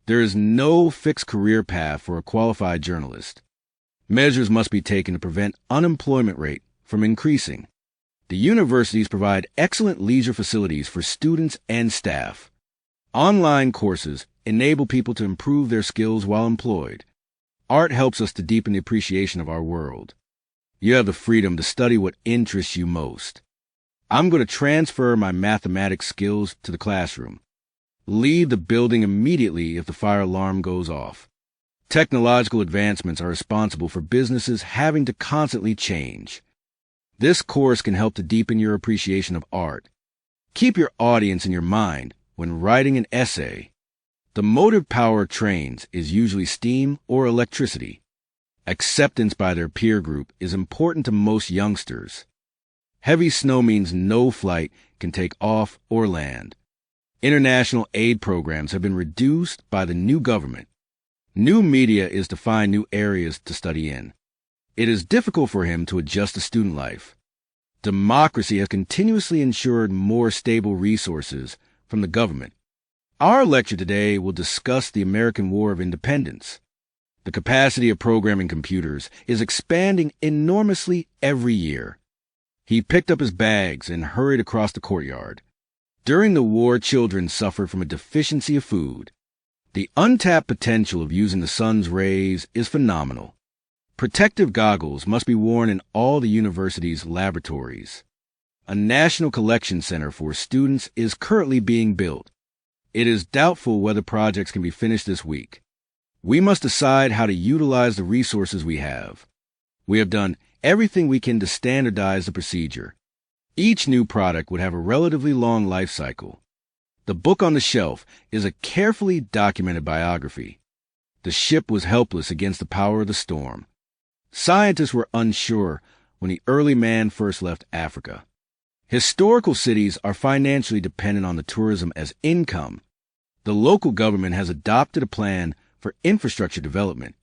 There is no fixed career path for a qualified journalist. Measures must be taken to prevent unemployment rate from increasing. The universities provide excellent leisure facilities for students and staff. Online courses enable people to improve their skills while employed. Art helps us to deepen the appreciation of our world. You have the freedom to study what interests you most. I'm going to transfer my mathematics skills to the classroom. Leave the building immediately if the fire alarm goes off. Technological advancements are responsible for businesses having to constantly change. This course can help to deepen your appreciation of art. Keep your audience in your mind when writing an essay. The motive power of trains is usually steam or electricity. Acceptance by their peer group is important to most youngsters. Heavy snow means no flight can take off or land. International aid programs have been reduced by the new government. New media is to find new areas to study in. It is difficult for him to adjust to student life. Democracy has continuously ensured more stable resources from the government. Our lecture today will discuss the American War of Independence. The capacity of programming computers is expanding enormously every year. He picked up his bags and hurried across the courtyard. During the war, children suffered from a deficiency of food. The untapped potential of using the sun's rays is phenomenal. Protective goggles must be worn in all the university's laboratories. A national collection center for students is currently being built. It is doubtful whether projects can be finished this week. We must decide how to utilize the resources we have. We have done everything we can to standardize the procedure. Each new product would have a relatively long life cycle. The book on the shelf is a carefully documented biography. The ship was helpless against the power of the storm. Scientists were unsure when the early man first left Africa. Historical cities are financially dependent on the tourism as income. The local government has adopted a plan for infrastructure development.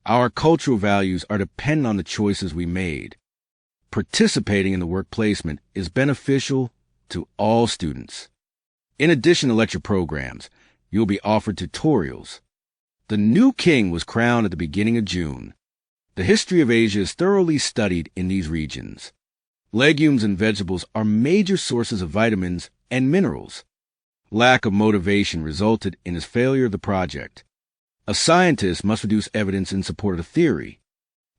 Our cultural values are dependent on the choices we made. Participating in the work placement is beneficial to all students. In addition to lecture programs, you'll be offered tutorials. The new king was crowned at the beginning of June. The history of Asia is thoroughly studied in these regions. Legumes and vegetables are major sources of vitamins and minerals. Lack of motivation resulted in his failure of the project. A scientist must produce evidence in support of a theory.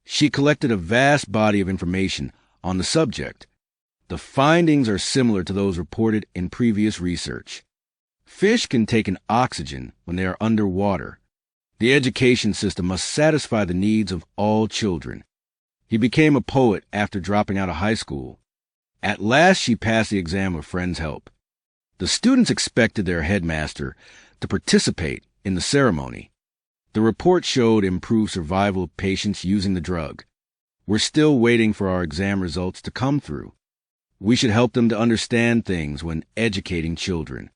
She collected a vast body of information on the subject. The findings are similar to those reported in previous research. Fish can take in oxygen when they are underwater. The education system must satisfy the needs of all children. He became a poet after dropping out of high school. At last she passed the exam with friends' help. The students expected their headmaster to participate in the ceremony. The report showed improved survival of patients using the drug. We're still waiting for our exam results to come through. We should help them to understand things when educating children.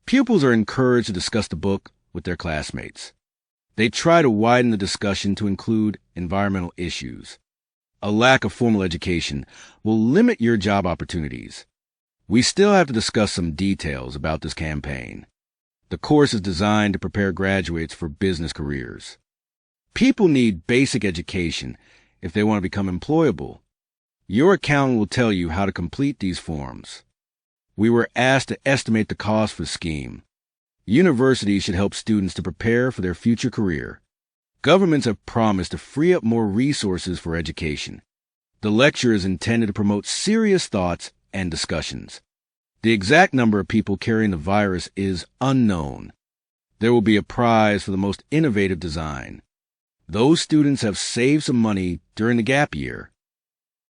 Pupils are encouraged to discuss the book with their classmates. They try to widen the discussion to include environmental issues. A lack of formal education will limit your job opportunities. We still have to discuss some details about this campaign. The course is designed to prepare graduates for business careers. People need basic education if they want to become employable. Your accountant will tell you how to complete these forms. We were asked to estimate the cost for the scheme. Universities should help students to prepare for their future career. Governments have promised to free up more resources for education. The lecture is intended to promote serious thoughts and discussions. The exact number of people carrying the virus is unknown. There will be a prize for the most innovative design. Those students have saved some money during the gap year.